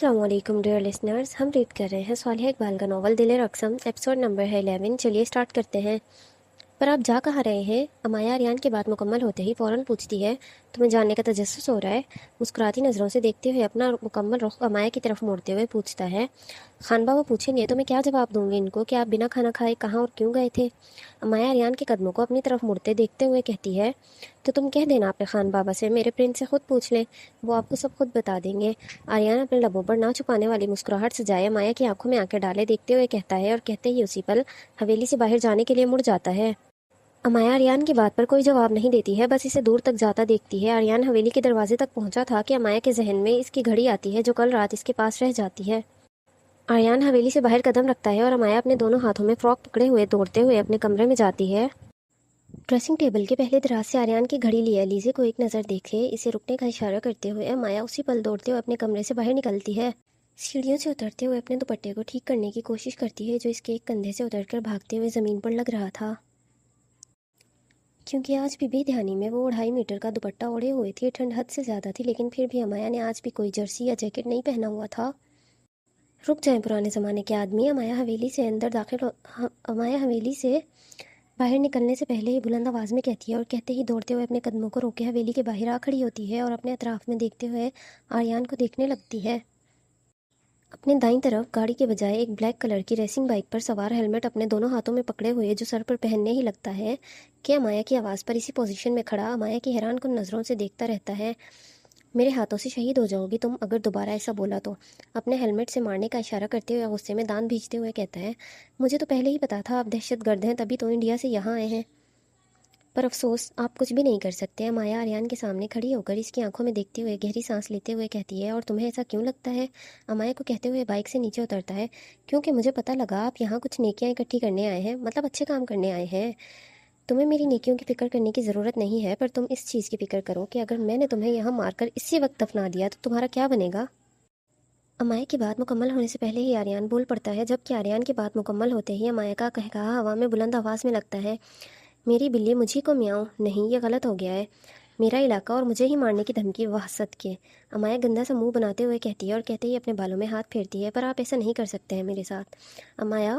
السلام علیکم dear listeners, ہم ریڈ کر رہے ہیں صالحہ اقبال کا ناول دل رقصم، ایپیسوڈ نمبر ہے 11۔ چلیے سٹارٹ کرتے ہیں۔ پر آپ جا کہاں رہے ہیں؟ امایا آریان کی بات مکمل ہوتے ہی فوراً پوچھتی ہے۔ تمہیں جاننے کا تجسس ہو رہا ہے؟ مسکراتی نظروں سے دیکھتے ہوئے اپنا مکمل رخ امایا کی طرف موڑتے ہوئے پوچھتا ہے۔ خانبا وہ پوچھیں گے تو میں کیا جواب دوں گی ان کو کہ آپ بنا کھانا کھائے کہاں اور کیوں گئے تھے؟ امایا آریان کے قدموں کو اپنی طرف مڑتے دیکھتے ہوئے کہتی ہے، تو تم کہہ دینا اپنے خان بابا سے، میرے پرنس سے خود پوچھ لیں، وہ آپ کو سب خود بتا دیں گے۔ آریان اپنے لبوں پر نہ چھپانے والی مسکراہٹ سجائے مایا کی آنکھوں میں آنکھیں ڈالے دیکھتے ہوئے کہتا ہے، اور کہتے ہی اسی پل حویلی سے باہر جانے کے لیے مڑ جاتا ہے۔ امایا آریان کی بات پر کوئی جواب نہیں دیتی ہے، بس اسے دور تک جاتا دیکھتی ہے۔ آریان حویلی کے دروازے تک پہنچا تھا کہ امایا کے ذہن میں اس کی گھڑی آتی ہے جو کل رات اس کے پاس رہ جاتی ہے۔ آریان حویلی سے باہر قدم رکھتا ہے اور امایا اپنے دونوں ہاتھوں میں فراک پکڑے ہوئے دوڑتے ہوئے اپنے کمرے میں جاتی ہے۔ ڈریسنگ ٹیبل کے پہلے دراز سے آریان کی گھڑی لیا لیزے کو ایک نظر دیکھے اسے رکنے کا اشارہ کرتے ہوئے امایا اسی پل دوڑتے ہوئے اپنے کمرے سے باہر نکلتی ہے۔ سیڑھیوں سے اترتے ہوئے اپنے دوپٹے کو ٹھیک کرنے کی کوشش کرتی ہے جو اس کے ایک کندھے سے اتر کر بھاگتے ہوئے زمین پر لگ رہا تھا، کیونکہ آج بھی بے دھیانی میں وہ 2.5 میٹر کا دوپٹہ اوڑھے ہوئے تھی۔ ٹھنڈ حد سے زیادہ تھی لیکن پھر بھی امایا نے آج بھی کوئی جرسی یا جیکٹ نہیں پہنا ہوا تھا۔ رک جائیں پرانے زمانے کے آدمی، امایا حویلی سے باہر نکلنے سے پہلے ہی بلند آواز میں کہتی ہے، اور کہتے ہی دوڑتے ہوئے اپنے قدموں کو روکے حویلی کے باہر آ کھڑی ہوتی ہے اور اپنے اطراف میں دیکھتے ہوئے آریان کو دیکھنے لگتی ہے۔ اپنے دائیں طرف گاڑی کے بجائے ایک بلیک کلر کی ریسنگ بائک پر سوار ہیلمٹ اپنے دونوں ہاتھوں میں پکڑے ہوئے جو سر پر پہننے ہی لگتا ہے کہ امایا کی آواز پر اسی پوزیشن میں کھڑا امایا کی حیران کن نظروں سے دیکھتا رہتا ہے۔ میرے ہاتھوں سے شہید ہو جاؤ گی تم اگر دوبارہ ایسا بولا تو، اپنے ہیلمٹ سے مارنے کا اشارہ کرتے ہوئے غصے میں دانت بھینچتے ہوئے کہتا ہے، مجھے تو پہلے ہی پتا تھا آپ دہشت گرد ہیں، تبھی تو انڈیا سے یہاں آئے ہیں، پر افسوس آپ کچھ بھی نہیں کر سکتے۔ امایا آریان کے سامنے کھڑی ہو کر اس کی آنکھوں میں دیکھتے ہوئے گہری سانس لیتے ہوئے کہتی ہے، اور تمہیں ایسا کیوں لگتا ہے؟ امایا کو کہتے ہوئے بائک سے نیچے اترتا ہے، کیونکہ مجھے پتہ لگا آپ یہاں کچھ نیکیاں اکٹھی کرنے آئے ہیں، مطلب اچھے کام کرنے آئے ہیں۔ تمہیں میری نیکیوں کی فکر کرنے کی ضرورت نہیں ہے، پر تم اس چیز کی فکر کرو کہ اگر میں نے تمہیں یہاں مار کر اسی وقت دفنا دیا تو تمہارا کیا بنے گا؟ امایا کی بات مکمل ہونے سے پہلے ہی آریان بول پڑتا ہے، جبکہ آریان کی بات مکمل ہوتے ہی امایا کا قہقہا ہوا میں بلند آواز میں لگتا ہے، میری بلی مجھی کو میاؤں، نہیں یہ غلط ہو گیا ہے، میرا علاقہ اور مجھے ہی مارنے کی دھمکی، واہ صد کے۔ امایا گندا سا منہ بناتے ہوئے کہتی ہے، اور کہتے ہی اپنے بالوں میں ہاتھ پھیرتی ہے، پر آپ ایسا نہیں کر سکتے ہیں میرے ساتھ۔ امایا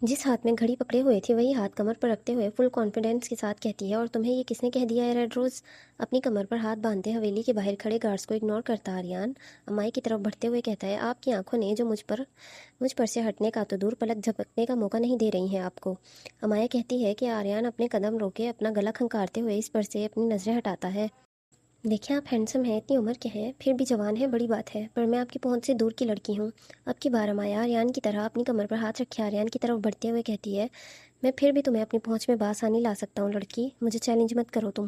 جس ہاتھ میں گھڑی پکڑے ہوئے تھی وہی ہاتھ کمر پر رکھتے ہوئے فل کانفیڈنس کے ساتھ کہتی ہے، اور تمہیں یہ کس نے کہہ دیا ہے ریڈ روز؟ اپنی کمر پر ہاتھ باندھتے حویلی کے باہر کھڑے گارڈز کو اگنور کرتا آریان امائی کی طرف بڑھتے ہوئے کہتا ہے، آپ کی آنکھوں نے جو مجھ پر سے ہٹنے کا تو دور پلک جھپکنے کا موقع نہیں دے رہی ہیں آپ کو۔ امایا کہتی ہے کہ آریان اپنے قدم روکے اپنا گلا کھنکارتے ہوئے اس پر سے اپنی نظریں ہٹاتا ہے۔ دیکھیں آپ ہینڈسم ہیں، اتنی عمر کے ہیں، پھر بھی جوان ہیں، بڑی بات ہے، پر میں آپ کی پہنچ سے دور کی لڑکی ہوں۔ اب کی بار امایا آریان کی طرح اپنی کمر پر ہاتھ رکھے آریان کی طرف بڑھتے ہوئے کہتی ہے، میں پھر بھی تمہیں اپنی پہنچ میں بآسانی لا سکتا ہوں لڑکی، مجھے چیلنج مت کرو تم۔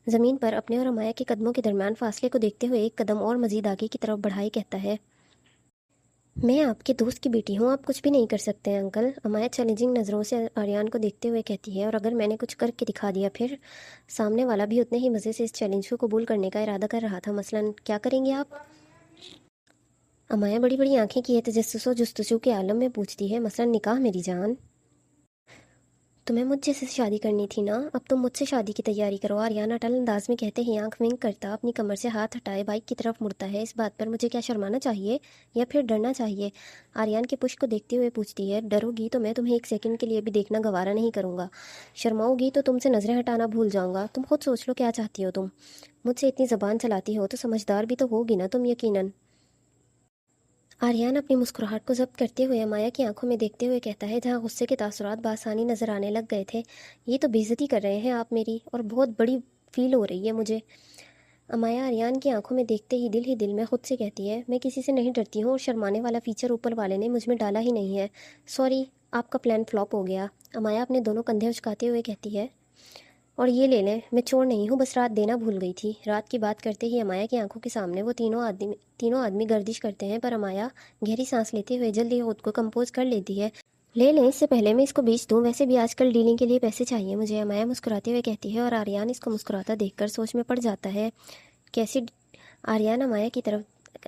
زمین پر اپنے اور امایا کے قدموں کے درمیان فاصلے کو دیکھتے ہوئے ایک قدم اور مزید آگے کی طرف بڑھائے کہتا ہے، میں آپ کے دوست کی بیٹی ہوں، آپ کچھ بھی نہیں کر سکتے ہیں انکل۔ امایا چیلنجنگ نظروں سے آریان کو دیکھتے ہوئے کہتی ہے، اور اگر میں نے کچھ کر کے دکھا دیا پھر؟ سامنے والا بھی اتنے ہی مزے سے اس چیلنج کو قبول کرنے کا ارادہ کر رہا تھا، مثلاً کیا کریں گے آپ؟ امایا بڑی بڑی آنکھیں کیے تجسس و جستجو کے عالم میں پوچھتی ہے، مثلاً نکاح میری جان؟ تمہیں مجھ جیسے سے شادی کرنی تھی نا، اب تم مجھ سے شادی کی تیاری کرو۔ آریان اٹل انداز میں کہتے ہی آنکھ ونک کرتا اپنی کمر سے ہاتھ ہٹائے بائک کی طرف مڑتا ہے، اس بات پر مجھے کیا شرمانا چاہیے یا پھر ڈرنا چاہیے؟ آریان کے پشت کو دیکھتے ہوئے پوچھتی ہے، ڈرو گی تو میں تمہیں ایک سیکنڈ کے لیے بھی دیکھنا گوارا نہیں کروں گا، شرماؤ گی تو تم سے نظریں ہٹانا بھول جاؤں گا، تم خود سوچ لو کیا چاہتی ہو تم؟ مجھ سے اتنی زبان چلاتی ہو تو سمجھدار بھی تو ہوگی نا تم یقیناً۔ آریان اپنی مسکراہٹ کو ضبط کرتے ہوئے امایا کی آنکھوں میں دیکھتے ہوئے کہتا ہے، جہاں غصے کے تاثرات بآسانی نظر آنے لگ گئے تھے، یہ تو بے عزتی کر رہے ہیں آپ میری، اور بہت بڑی فیل ہو رہی ہے مجھے۔ امایا آریان کی آنکھوں میں دیکھتے ہی دل میں خود سے کہتی ہے، میں کسی سے نہیں ڈرتی ہوں، اور شرمانے والا فیچر اوپر والے نے مجھ میں ڈالا ہی نہیں ہے، سوری آپ کا پلان فلاپ ہو گیا۔ امایا اپنے دونوں کندھے اچکاتے ہوئے کہتی ہے، اور یہ لے لیں، میں چور نہیں ہوں، بس رات دینا بھول گئی تھی۔ رات کی بات کرتے ہی امایا کی آنکھوں کے سامنے وہ تینوں آدمی گردش کرتے ہیں، پر امایا گہری سانس لیتے ہوئے جلدی خود کو کمپوز کر لیتی ہے، لے لیں، اس سے پہلے میں اس کو بیچ دوں، ویسے بھی آج کل ڈیلنگ کے لیے پیسے چاہیے مجھے۔ امایا مسکراتے ہوئے کہتی ہے، اور آریان اس کو مسکراتا دیکھ کر سوچ میں پڑ جاتا ہے، کیسی آریان امایا کی طرف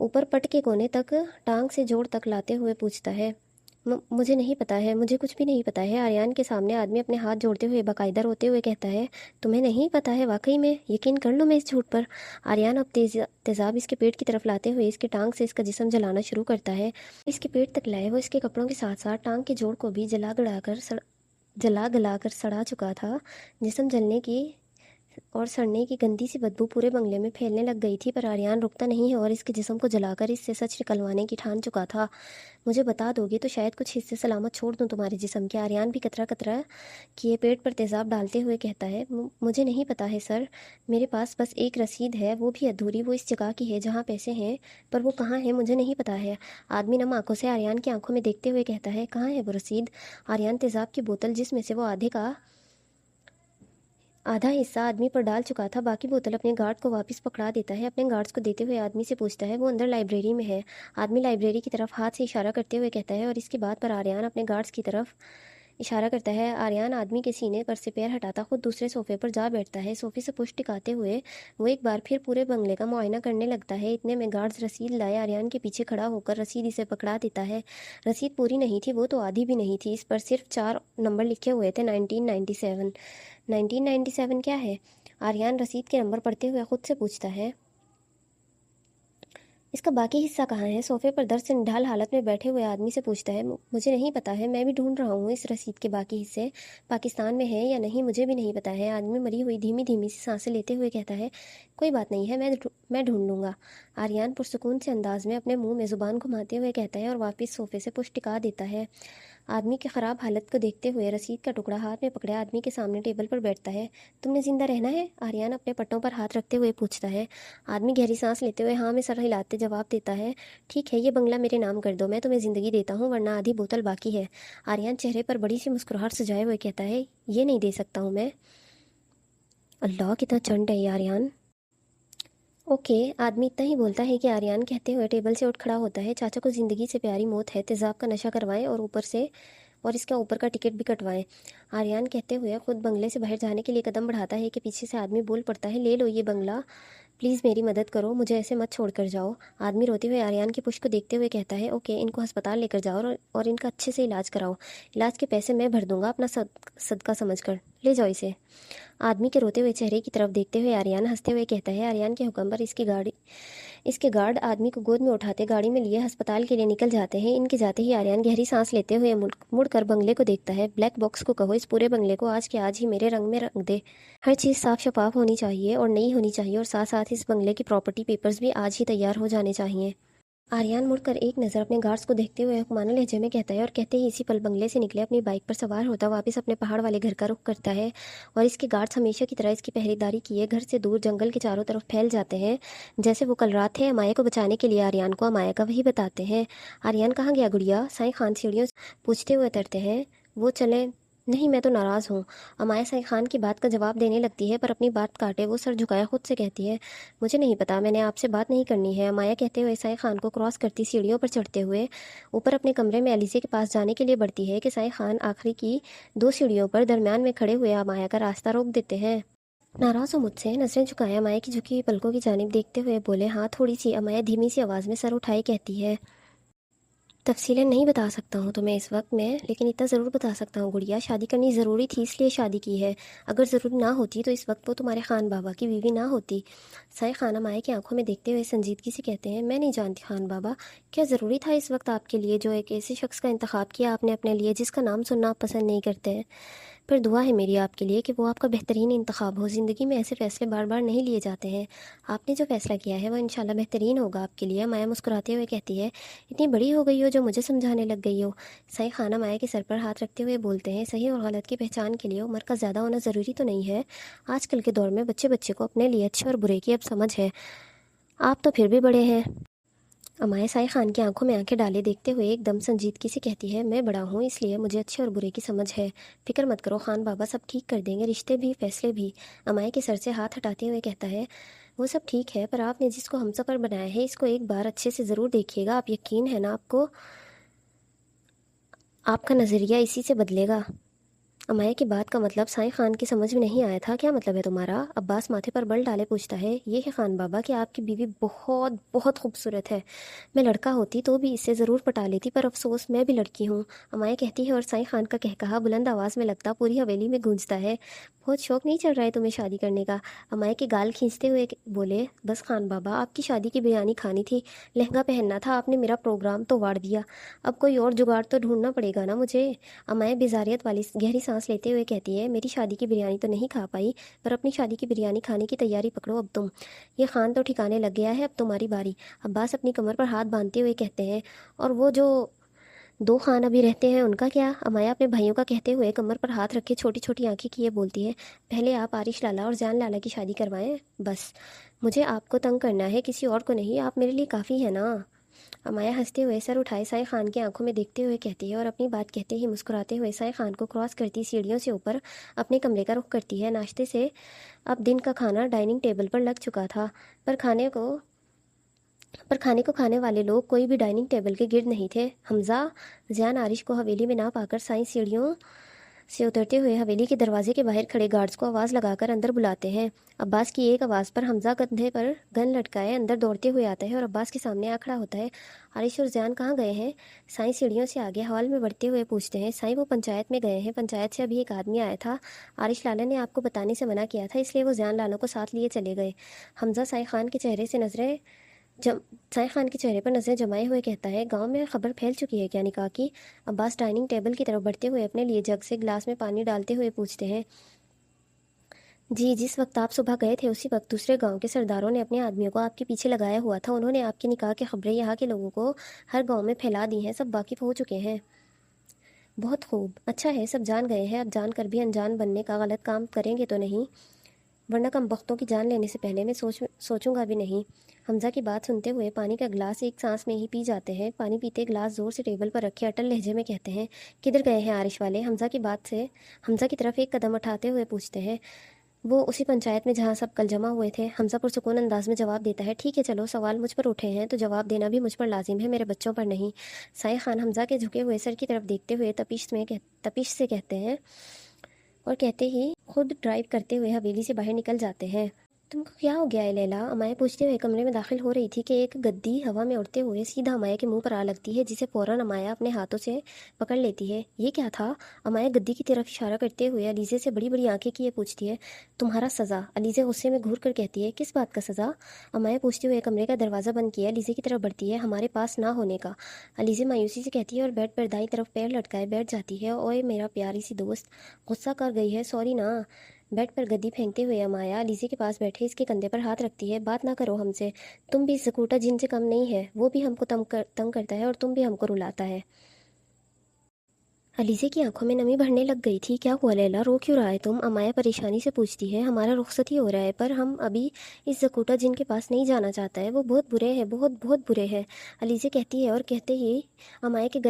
اوپر پٹ کے کونے تک ٹانگ سے جوڑ تک لاتے ہوئے پوچھتا ہے، مجھے نہیں پتا ہے، مجھے کچھ بھی نہیں پتا ہے۔ آریان کے سامنے آدمی اپنے ہاتھ جوڑتے ہوئے باقاعدہ روتے ہوئے کہتا ہے، تمہیں نہیں پتا ہے؟ واقعی میں یقین کر لوں میں اس جھوٹ پر؟ آریان اب تیزاب اس کے پیٹ کی طرف لاتے ہوئے اس کے ٹانگ سے اس کا جسم جلانا شروع کرتا ہے۔ اس کے پیٹ تک لائے وہ اس کے کپڑوں کے ساتھ ساتھ ٹانگ کے جوڑ کو بھی جلا گلا کر سڑا چکا تھا۔ جسم جلنے کی اور سڑنے کی گندی سی بدبو پورے بنگلے میں پھیلنے لگ گئی تھی، پر آریان رکتا نہیں اور اس کے جسم کو جلا کر اس سے سچ نکلوانے کی ٹھان چکا تھا۔ مجھے بتا دو گے تو شاید کچھ حصے سلامت چھوڑ دوں تمہارے جسم کے۔ آریان بھی قطرہ قطرہ کیے پیٹ پر تیزاب ڈالتے ہوئے کہتا ہے، مجھے نہیں پتا ہے سر، میرے پاس بس ایک رسید ہے، وہ بھی ادھوری، وہ اس جگہ کی ہے جہاں پیسے ہیں، پر وہ کہاں ہے مجھے نہیں پتا ہے۔ آدمی نم آنکھوں سے آریان کی آنکھوں میں دیکھتے ہوئے کہتا ہے، کہاں ہے وہ رسید؟ آریان تیزاب کی بوتل جس میں سے وہ آدھا حصہ آدمی پر ڈال چکا تھا، باقی بوتل اپنے گارڈ کو واپس پکڑا دیتا ہے۔ اپنے گارڈز کو دیتے ہوئے آدمی سے پوچھتا ہے، وہ اندر لائبریری میں ہے۔ آدمی لائبریری کی طرف ہاتھ سے اشارہ کرتے ہوئے کہتا ہے، اور اس کی بات پر آریان اپنے گارڈز کی طرف اشارہ کرتا ہے۔ آریان آدمی کے سینے پر سے پیر ہٹاتا خود دوسرے صوفے پر جا بیٹھتا ہے۔ صوفے سے پشت ٹکاتے ہوئے وہ ایک بار پھر پورے بنگلے کا معائنہ کرنے لگتا ہے۔ اتنے میں گارڈز رسید لائے آریان کے پیچھے کھڑا ہو کر رسید اسے پکڑا دیتا ہے۔ رسید پوری نہیں تھی، وہ تو آدھی بھی نہیں تھی، اس پر صرف 4 نمبر لکھے ہوئے تھے، 1997۔ 1997 کیا ہے؟ آریان رسید کے نمبر پڑھتے ہوئے خود سے پوچھتا ہے۔ اس کا باقی حصہ کہاں ہے؟ صوفے پر درد سے نڈھال حالت میں بیٹھے ہوئے آدمی سے پوچھتا ہے، مجھے نہیں پتا ہے، میں بھی ڈھونڈ رہا ہوں اس رسید کے باقی حصے، پاکستان میں ہے یا نہیں مجھے بھی نہیں پتا ہے۔ آدمی مری ہوئی دھیمی دھیمی سی سانسیں لیتے ہوئے کہتا ہے، کوئی بات نہیں ہے، میں ڈھونڈ لوں گا۔ آریان پرسکون سے انداز میں اپنے منہ میں زبان گھماتے ہوئے کہتا ہے اور واپس صوفے سے پشت ٹکا دیتا ہے۔ آدمی کی خراب حالت کو دیکھتے ہوئے رسید کا ٹکڑا ہاتھ میں پکڑے آدمی کے سامنے ٹیبل پر بیٹھتا ہے۔ تم نے زندہ رہنا ہے؟ آریان اپنے پٹوں پر ہاتھ رکھتے ہوئے پوچھتا ہے۔ آدمی گہری سانس لیتے ہوئے ہاں میں سر ہلاتے جواب دیتا ہے، ٹھیک ہے، یہ بنگلہ میرے نام کر دو، میں تمہیں زندگی دیتا ہوں، ورنہ آدھی بوتل باقی ہے۔ آریان چہرے پر بڑی سی مسکراہٹ سجائے ہوئے کہتا ہے، یہ نہیں دے سکتا ہوں میں۔ اللہ کتنا چنڈ ہے یہ آریان۔ اوکے، آدمی اتنا ہی بولتا ہے کہ آریان کہتے ہوئے ٹیبل سے اٹھ کھڑا ہوتا ہے۔ چاچا کو زندگی سے پیاری موت ہے، تیزاب کا نشہ کروائیں اور اس کا اوپر کا ٹکٹ بھی کٹوائیں۔ آریان کہتے ہوئے خود بنگلے سے باہر جانے کے لیے قدم بڑھاتا ہے کہ پیچھے سے آدمی بول پڑتا ہے، لے لو یہ بنگلہ، پلیز میری مدد کرو، مجھے ایسے مت چھوڑ کر جاؤ۔ آدمی روتے ہوئے آریان کی پشت کو دیکھتے ہوئے کہتا ہے، اوکے، ان کو ہسپتال لے کر جاؤ اور ان کا اچھے سے علاج کراؤ، علاج کے پیسے میں بھر دوں گا اپنا صدقہ سمجھ کر، لے جاؤ اسے۔ آدمی کے روتے ہوئے چہرے کی طرف دیکھتے ہوئے آریان ہنستے ہوئے کہتا ہے۔ آریان کے حکم پر اس کے گارڈ آدمی کو گود میں اٹھاتے گاڑی میں لیے ہسپتال کے لیے نکل جاتے ہیں۔ ان کے جاتے ہی آریان گہری سانس لیتے ہوئے مڑ کر بنگلے کو دیکھتا ہے۔ بلیک باکس کو کہو اس پورے بنگلے کو آج کے آج ہی میرے رنگ میں رنگ دے۔ ہر چیز صاف شفاف ہونی چاہیے اور نئی ہونی چاہیے، اور ساتھ ساتھ اس بنگلے کی پراپرٹی پیپرز بھی آج ہی تیار ہو جانے چاہیے۔ آریان مڑ کر ایک نظر اپنے گارڈز کو دیکھتے ہوئے حکمانہ لہجے میں کہتا ہے، اور کہتے ہی اسی پل بنگلے سے نکلے اپنی بائک پر سوار ہوتا واپس اپنے پہاڑ والے گھر کا رخ کرتا ہے، اور اس کے گارڈز ہمیشہ کی طرح اس کی پہریداری کیے گھر سے دور جنگل کے چاروں طرف پھیل جاتے ہیں، جیسے وہ کل رات تھے۔ امایا کو بچانے کے لیے آریان کو امایا کا وہی بتاتے ہیں۔ آریان کہاں گیا گڑیا؟ سائیں خان سیڑھیوں پوچھتے ہوئے اترتے ہیں۔ وہ چلیں نہیں، میں تو ناراض ہوں۔ امایا سائیں خان کی بات کا جواب دینے لگتی ہے، پر اپنی بات کاٹے وہ سر جھکایا خود سے کہتی ہے، مجھے نہیں پتا، میں نے آپ سے بات نہیں کرنی ہے۔ امایا کہتے ہوئے سائیں خان کو کراس کرتی سیڑھیوں پر چڑھتے ہوئے اوپر اپنے کمرے میں علیزے کے پاس جانے کے لیے بڑھتی ہے کہ سائیں خان آخری کی 2 سیڑھیوں پر درمیان میں کھڑے ہوئے امایا کا راستہ روک دیتے ہیں۔ ناراض ہو مجھ سے؟ نظریں جھکائے امایا کی جھکی ہوئی پلکوں کی جانب دیکھتے ہوئے بولے، ہاں تھوڑی سی۔ امایا دھیمی سی آواز میں سر اٹھائے کہتی ہے، تفصیلیں نہیں بتا سکتا ہوں تمہیں اس وقت میں، لیکن اتنا ضرور بتا سکتا ہوں گڑیا، شادی کرنی ضروری تھی اس لیے شادی کی ہے، اگر ضروری نہ ہوتی تو اس وقت وہ تمہارے خان بابا کی بیوی نہ ہوتی۔ سائیں خان امایا کی آنکھوں میں دیکھتے ہوئے سنجیدگی سے کہتے ہیں، میں نہیں جانتی خان بابا، کیا ضروری تھا اس وقت آپ کے لیے جو ایک ایسے شخص کا انتخاب کیا آپ نے اپنے لیے جس کا نام سننا آپ پسند نہیں کرتے ہیں؟ پر دعا ہے میری آپ کے لیے کہ وہ آپ کا بہترین انتخاب ہو، زندگی میں ایسے فیصلے بار بار نہیں لیے جاتے ہیں، آپ نے جو فیصلہ کیا ہے وہ انشاءاللہ بہترین ہوگا آپ کے لیے۔ مایا مسکراتے ہوئے کہتی ہے، اتنی بڑی ہو گئی ہو جو مجھے سمجھانے لگ گئی ہو؟ سائیں خانہ مایا کے سر پر ہاتھ رکھتے ہوئے بولتے ہیں، صحیح اور غلط کی پہچان کے لیے عمر کا زیادہ ہونا ضروری تو نہیں ہے، آج کل کے دور میں بچے کو اپنے لیے اچھے اور برے کی اب سمجھ ہے، آپ تو پھر بھی بڑے ہیں۔ امایا سائیں خان کی آنکھوں میں آنکھیں ڈالے دیکھتے ہوئے ایک دم سنجیدگی سے کہتی ہے، میں بڑا ہوں اس لیے مجھے اچھے اور برے کی سمجھ ہے، فکر مت کرو خان بابا، سب ٹھیک کر دیں گے، رشتے بھی فیصلے بھی۔ امایا کے سر سے ہاتھ ہٹاتے ہوئے کہتا ہے، وہ سب ٹھیک ہے، پر آپ نے جس کو ہم سفر بنایا ہے اس کو ایک بار اچھے سے ضرور دیکھیے گا، آپ یقین ہے نا آپ کو، آپ کا نظریہ اسی سے بدلے گا۔ امایا کی بات کا مطلب سائیں خان کی سمجھ میں نہیں آیا تھا۔ کیا مطلب ہے تمہارا؟ عباس ماتھے پر بل ڈالے پوچھتا ہے۔ یہ ہے خان بابا کہ آپ کی بیوی بہت بہت خوبصورت ہے، میں لڑکا ہوتی تو بھی اسے ضرور پٹا لیتی، پر افسوس میں بھی لڑکی ہوں، امایا کہتی ہے، اور سائیں خان کا کہا بلند آواز میں لگتا پوری حویلی میں گونجتا ہے۔ بہت شوق نہیں چل رہا ہے تمہیں شادی کرنے کا؟ امایا کے گال کھینچتے ہوئے بولے۔ بس خان بابا، آپ کی شادی کی بریانی کھانی تھی، لہنگا پہننا تھا، آپ نے میرا پروگرام تو واڑ دیا، اب کوئی اور جگاڑ تو ڈھونڈنا پڑے گا نا مجھے۔ امایا بیزاریت والی گہری سانس لیتے ہوئے کہتی ہے، میری شادی کی بریانی تو نہیں کھا پائی، پر اپنی شادی کی بریانی کھانے کی تیاری پکڑو اب تم، یہ خان تو ٹھکانے لگ گیا ہے، اب تمہاری باری۔ عباس اپنی کمر پر ہاتھ باندھتے ہوئے کہتے ہیں، اور وہ جو دو خان ابھی رہتے ہیں ان کا کیا؟ امایا اپنے بھائیوں کا کہتے ہوئے کمر پر ہاتھ رکھے چھوٹی چھوٹی آنکھیں کیے بولتی ہے، پہلے آپ عارش لالا اور جان لالا کی شادی کروائیں، بس مجھے آپ کو تنگ کرنا ہے، کسی اور کو نہیں، آپ میرے لیے کافی ہے نا۔ امایا ہنستے ہوئے سر اٹھائے سائیں خان کی آنکھوں میں دیکھتے ہوئے کہتی ہے، اور اپنی بات کہتے ہی مسکراتے ہوئے سائیں خان کو کراس کرتی سیڑھیوں سے اوپر اپنے کمرے کا رخ کرتی ہے۔ ناشتے سے اب دن کا کھانا ڈائننگ ٹیبل پر لگ چکا تھا، پر کھانے کو کھانے والے لوگ کوئی بھی ڈائننگ ٹیبل کے گرد نہیں تھے۔ حمزہ زیان عارش کو حویلی میں نہ پا کر سائیں سیڑھیوں سے اترتے ہوئے حویلی کے دروازے کے باہر کھڑے گارڈز کو آواز لگا کر اندر بلاتے ہیں۔ عباس کی ایک آواز پر حمزہ کندھے پر گن لٹکائے اندر دوڑتے ہوئے آتا ہے اور عباس کے سامنے آ کھڑا ہوتا ہے۔ عارش اور زیان کہاں گئے ہیں؟ سائیں سیڑھیوں سے آگے ہال میں بڑھتے ہوئے پوچھتے ہیں۔ سائیں وہ پنچایت میں گئے ہیں، پنچایت سے ابھی ایک آدمی آیا تھا، عارش لالا نے آپ کو بتانے سے منع کیا تھا، اس لیے وہ زیان لالوں کو ساتھ لیے چلے گئے۔ حمزہ سائیں خان کے چہرے پر نظریں جمائے ہوئے کہتا ہے، گاؤں میں خبر پھیل چکی ہے کیا نکاح کی؟ عباس ڈائننگ ٹیبل کی طرف بڑھتے ہوئے اپنے لیے جگ سے گلاس میں پانی ڈالتے ہوئے پوچھتے ہیں۔ جی، جس وقت آپ صبح گئے تھے اسی وقت دوسرے گاؤں کے سرداروں نے اپنے آدمیوں کو آپ کے پیچھے لگایا ہوا تھا، انہوں نے آپ کی نکاح کی خبریں یہاں کے لوگوں کو ہر گاؤں میں پھیلا دی ہیں، سب واقف ہو چکے ہیں۔ بہت خوب، اچھا ہے، سب جان گئے ہیں، اب جان کر بھی انجان بننے کا غلط کام کریں گے تو نہیں، ورنہ کم بختوں کی جان لینے سے پہلے میں سوچوں گا بھی نہیں۔ حمزہ کی بات سنتے ہوئے پانی کا گلاس ایک سانس میں ہی پی جاتے ہیں۔ پانی پیتے گلاس زور سے ٹیبل پر رکھے اٹل لہجے میں کہتے ہیں، کدھر گئے ہیں عارش والے؟ حمزہ کی طرف ایک قدم اٹھاتے ہوئے پوچھتے ہیں۔ وہ اسی پنچایت میں جہاں سب کل جمع ہوئے تھے، حمزہ پرسکون انداز میں جواب دیتا ہے۔ ٹھیک ہے، چلو، سوال مجھ پر اٹھے ہیں تو جواب دینا بھی مجھ پر لازم ہے، میرے بچوں پر نہیں۔ سائیں خان حمزہ کے جھکے ہوئے سر کی طرف دیکھتے ہوئے تپش سے کہتے ہیں، اور کہتے ہی خود ڈرائیو کرتے ہوئے حویلی سے باہر نکل جاتے ہیں۔ تم کو کیا ہو گیا ہے لیلا؟ امایا پوچھتے ہوئے کمرے میں داخل ہو رہی تھی کہ ایک گدی ہوا میں اڑتے ہوئے سیدھا امایا کے منہ پر آ لگتی ہے، جسے فوراً امایا اپنے ہاتھوں سے پکڑ لیتی ہے۔ یہ کیا تھا؟ امایا گدی کی طرف اشارہ کرتے ہوئے علیزے سے بڑی بڑی آنکھیں کیے پوچھتی ہے۔ تمہارا سزا، علیزے غصے میں گھور کر کہتی ہے۔ کس بات کا سزا؟ امایا پوچھتے ہوئے کمرے کا دروازہ بند کیے علیزے کی طرف بڑھتی ہے۔ ہمارے پاس نہ ہونے کا، علیزے مایوسی سے کہتی ہے اور بیڈ پر دائیں طرف پیر لٹکائے بیٹھ جاتی ہے۔ اوئے میرا پیاری سی دوست، غصہ کر گئی ہے، سوری نا۔ بیڈ پر گدی پھینکتے ہوئے امایا علیزے کے پاس بیٹھے اس کے کندھے پر ہاتھ رکھتی ہے۔ بات نہ کرو ہم سے، تم بھی زکوٹا جن سے کم نہیں ہے، وہ بھی ہم کو تنگ کرتا ہے اور تم بھی ہم کو رلاتا ہے۔ علیزے کی آنکھوں میں نمی بھرنے لگ گئی تھی۔ کیا ہوا لیلا، رو کیوں رہا ہے تم؟ امایا پریشانی سے پوچھتی ہے۔ ہمارا رخصت ہی ہو رہا ہے، پر ہم ابھی اس زکوٹا جن کے پاس نہیں جانا چاہتا ہے، وہ بہت برے ہیں، بہت بہت برے ہیں، علیزے کہتی ہے، اور کہتے ہی امایا کے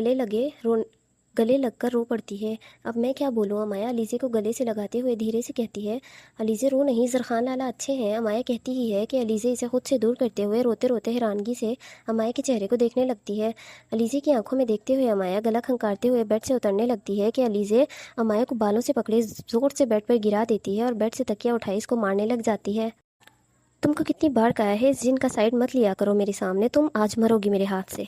گلے لگ کر رو پڑتی ہے۔ اب میں کیا بولوں؟ امایا علیزے کو گلے سے لگاتے ہوئے دھیرے سے کہتی ہے۔ علیزے رو نہیں، زرخان لالا اچھے ہیں، امایا کہتی ہی ہے کہ علیزے اسے خود سے دور کرتے ہوئے روتے روتے حیرانگی سے امایا کے چہرے کو دیکھنے لگتی ہے۔ علیزے کی آنکھوں میں دیکھتے ہوئے امایا گلا کھنکارتے ہوئے بیڈ سے اترنے لگتی ہے کہ علیزے امایا کو بالوں سے پکڑے زور سے بیڈ پر گرا دیتی ہے اور بیڈ سے تکیہ اٹھائی اس کو مارنے لگ جاتی ہے۔ تم کو کتنی بار کہا ہے اس جن کا سائیڈ مت لیا کرو میرے سامنے، تم آج مرو گی میرے ہاتھ سے،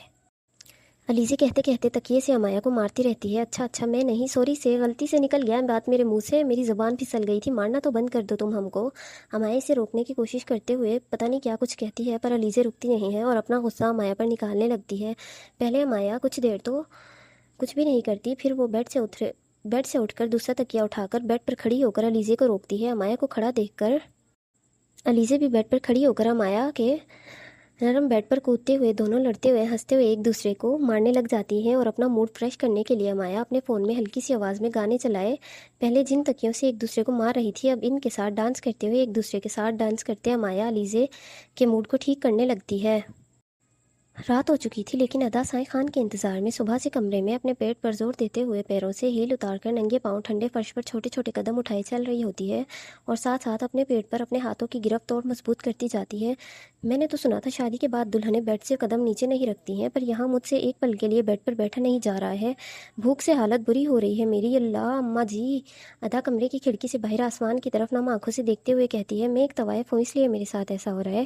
علیزے کہتے کہتے تکیے سے امایا کو مارتی رہتی ہے۔ اچھا میں نہیں، سوری سے غلطی سے نکل گیا بات میرے منہ سے، میری زبان پھسل گئی تھی، مارنا تو بند کر دو تم ہم کو۔ امایا اسے روکنے کی کوشش کرتے ہوئے پتہ نہیں کیا کچھ کہتی ہے، پر علیزے رکتی نہیں ہے اور اپنا غصہ امایا پر نکالنے لگتی ہے۔ پہلے امایا کچھ دیر تو کچھ بھی نہیں کرتی، پھر وہ بیڈ سے اٹھ کر دوسرا تکیہ اٹھا کر بیڈ پر کھڑی ہو کر علیزے کو روکتی ہے۔ امایا کو کھڑا دیکھ کر علیزے بھی بیڈ پر کھڑی ہو کر امایا کے نرم بیڈ پر کودتے ہوئے دونوں لڑتے ہوئے ہنستے ہوئے ایک دوسرے کو مارنے لگ جاتی ہیں، اور اپنا موڈ فریش کرنے کے لیے امایا اپنے فون میں ہلکی سی آواز میں گانے چلائے پہلے جن تکیوں سے ایک دوسرے کو مار رہی تھی، اب ان کے ساتھ ڈانس کرتے ہوئے ایک دوسرے کے ساتھ ڈانس کرتے امایا علیزے کے موڈ کو ٹھیک کرنے لگتی ہے۔ رات ہو چکی تھی لیکن ادا سائیں خان کے انتظار میں صبح سے کمرے میں اپنے پیٹ پر زور دیتے ہوئے پیروں سے ہیل اتار کر ننگے پاؤں ٹھنڈے فرش پر چھوٹے چھوٹے قدم اٹھائے چل رہی ہوتی ہے اور ساتھ ساتھ اپنے پیٹ پر اپنے ہاتھوں کی گرفت توڑ مضبوط کرتی جاتی ہے۔ میں نے تو سنا تھا شادی کے بعد دلہنیں بیڈ سے قدم نیچے نہیں رکھتی ہیں، پر یہاں مجھ سے ایک پل کے لیے بیڈ پر بیٹھا نہیں جا رہا ہے۔ بھوک سے حالت بری ہو رہی ہے میری، اللہ اماں جی۔ ادا کمرے کی کھڑکی سے باہر آسمان کی طرف نم آنکھوں سے دیکھتے ہوئے کہتی ہے، میں ایک طوائف ہوں، اس لیے میرے ساتھ ایسا ہو رہا ہے۔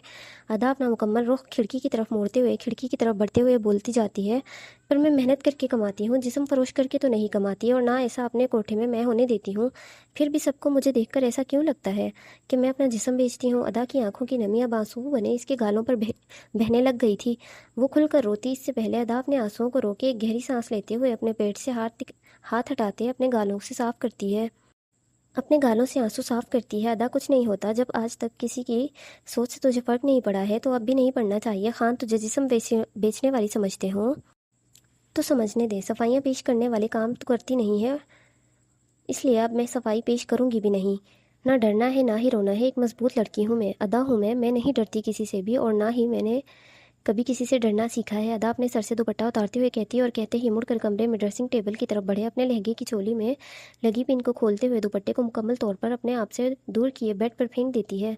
ادا اپنا مکمل رخ کھڑکی کی طرف موڑتے ہوئے کھڑکی کی طرف بڑھتے ہوئے بولتی جاتی ہے، پر میں محنت کر کے کماتی ہوں، جسم فروش کر کے تو نہیں کماتی، اور نہ ایسا اپنے کوٹھے میں ہونے دیتی ہوں۔ پھر بھی سب کو مجھے دیکھ کر ایسا کیوں لگتا ہے کہ میں اپنا جسم بیچتی ہوں؟ ادا کی آنکھوں کی نمی اب آنسو بنے اس کے گالوں پر بہنے لگ گئی تھی۔ وہ کھل کر روتی اس سے پہلے ادا اپنے آنسوؤں کو روکے ایک گہری سانس لیتے ہوئے اپنے پیٹ سے ہاتھ ہٹاتے اپنے گالوں سے صاف کرتی ہے، اپنے گالوں سے آنسو صاف کرتی ہے۔ ادا کچھ نہیں ہوتا، جب آج تک کسی کی سوچ سے تجھے فرق نہیں پڑا ہے تو اب بھی نہیں پڑنا چاہیے۔ خان تجھے جسم بیچنے والی سمجھتے ہوں تو سمجھنے دے، صفائیاں پیش کرنے والے کام تو کرتی نہیں ہے، اس لیے اب میں صفائی پیش کروں گی بھی نہیں۔ نہ ڈرنا ہے نہ ہی رونا ہے، ایک مضبوط لڑکی ہوں میں، ادا ہوں میں نہیں ڈرتی کسی سے بھی، اور نہ ہی میں نے کبھی کسی سے ڈرنا سیکھا ہے۔ ادا اپنے سر سے دوپٹہ اتارتے ہوئے کہتی ہے، اور کہتے ہی مڑ کر کمرے میں ڈریسنگ ٹیبل کی طرف بڑھے، اپنے لہنگے کی چولی میں لگی پن کو کھولتے ہوئے دوپٹے کو مکمل طور پر اپنے آپ سے دور کیے بیڈ پر پھینک دیتی ہے۔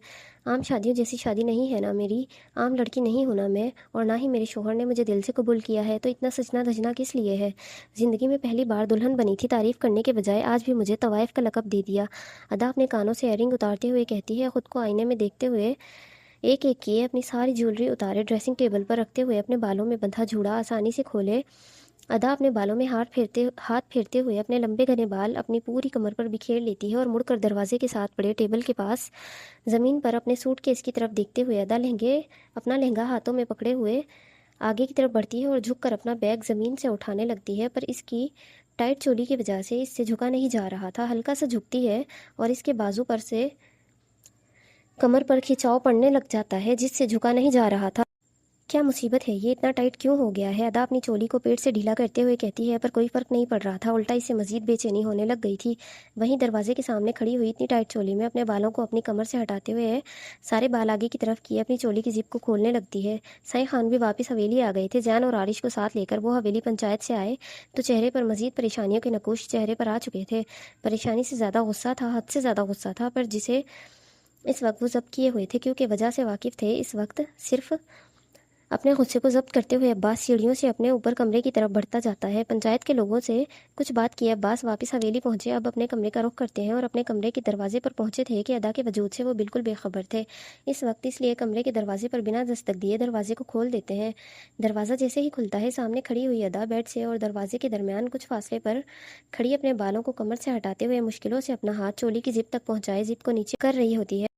عام شادیوں جیسی شادی نہیں ہے نا میری، عام لڑکی نہیں ہونا میں، اور نہ ہی میرے شوہر نے مجھے دل سے قبول کیا ہے، تو اتنا سجنا دھجنا کس لیے ہے؟ زندگی میں پہلی بار دلہن بنی تھی، تعریف کرنے کے بجائے آج بھی مجھے طوائف کا لقب دے دیا۔ ادا اپنے کانوں سے ایئرنگ اتارتے ہوئے کہتی ہے، خود کو آئینے میں دیکھتے ہوئے ایک ایک کیے اپنی ساری جیولری اتارے ڈریسنگ ٹیبل پر رکھتے ہوئے اپنے بالوں میں بندھا جھوڑا آسانی سے کھولے۔ ادا اپنے بالوں میں ہاتھ پھیرتے ہوئے اپنے لمبے گھنے بال اپنی پوری کمر پر بکھیر لیتی ہے، اور مڑ کر دروازے کے ساتھ پڑے ٹیبل کے پاس زمین پر اپنے سوٹ کیس کی طرف دیکھتے ہوئے اپنا لہنگا ہاتھوں میں پکڑے ہوئے آگے کی طرف بڑھتی ہے اور جھک کر اپنا بیگ زمین سے اٹھانے لگتی ہے، پر اس کی ٹائٹ چولی کی وجہ سے اس سے جھکا نہیں جا رہا تھا۔ ہلکا سا جھکتی ہے اور اس کے بازو پر سے کمر پر کھچاؤ پڑنے لگ جاتا ہے، جس سے جھکا نہیں جا رہا تھا۔ کیا مصیبت ہے، یہ اتنا ٹائٹ کیوں ہو گیا ہے؟ ادا اپنی چولی کو پیٹ سے ڈھیلا کرتے ہوئے کہتی ہے، پر کوئی فرق نہیں پڑ رہا تھا، الٹا اس سے مزید بے چینی ہونے لگ گئی تھی۔ وہیں دروازے کے سامنے کھڑی ہوئی اتنی ٹائٹ چولی میں اپنے بالوں کو اپنی کمر سے ہٹاتے ہوئے سارے بال آگے کی طرف کیے اپنی چولی کی زپ کو کھولنے لگتی ہے۔ سائیں خان بھی واپس حویلی آ گئے تھے، زین اور عارش کو ساتھ لے کر وہ حویلی پنچایت سے آئے تو چہرے پر مزید پریشانیوں کے نقوش چہرے پر آ چکے تھے۔ پریشانی سے زیادہ غصہ تھا، حد سے زیادہ غصہ تھا، پر جسے اس وقت وہ ضبط کیے ہوئے تھے کیونکہ وجہ سے واقف تھے۔ اس وقت صرف اپنے غصے کو ضبط کرتے ہوئے عباس سیڑھیوں سے اپنے اوپر کمرے کی طرف بڑھتا جاتا ہے۔ پنچایت کے لوگوں سے کچھ بات کیے عباس واپس حویلی پہنچے، اب اپنے کمرے کا رخ کرتے ہیں، اور اپنے کمرے کے دروازے پر پہنچے تھے کہ ادا کے وجود سے وہ بالکل بے خبر تھے اس وقت، اس لیے کمرے کے دروازے پر بنا دستک دیے دروازے کو کھول دیتے ہیں۔ دروازہ جیسے ہی کھلتا ہے، سامنے کھڑی ہوئی ادا بیڈ سے اور دروازے کے درمیان کچھ فاصلے پر کھڑی اپنے بالوں کو کمر سے ہٹاتے ہوئے مشکلوں سے اپنا ہاتھ چولی کی زپ تک پہنچائے زپ کو نیچے کر رہی ہوتی ہے۔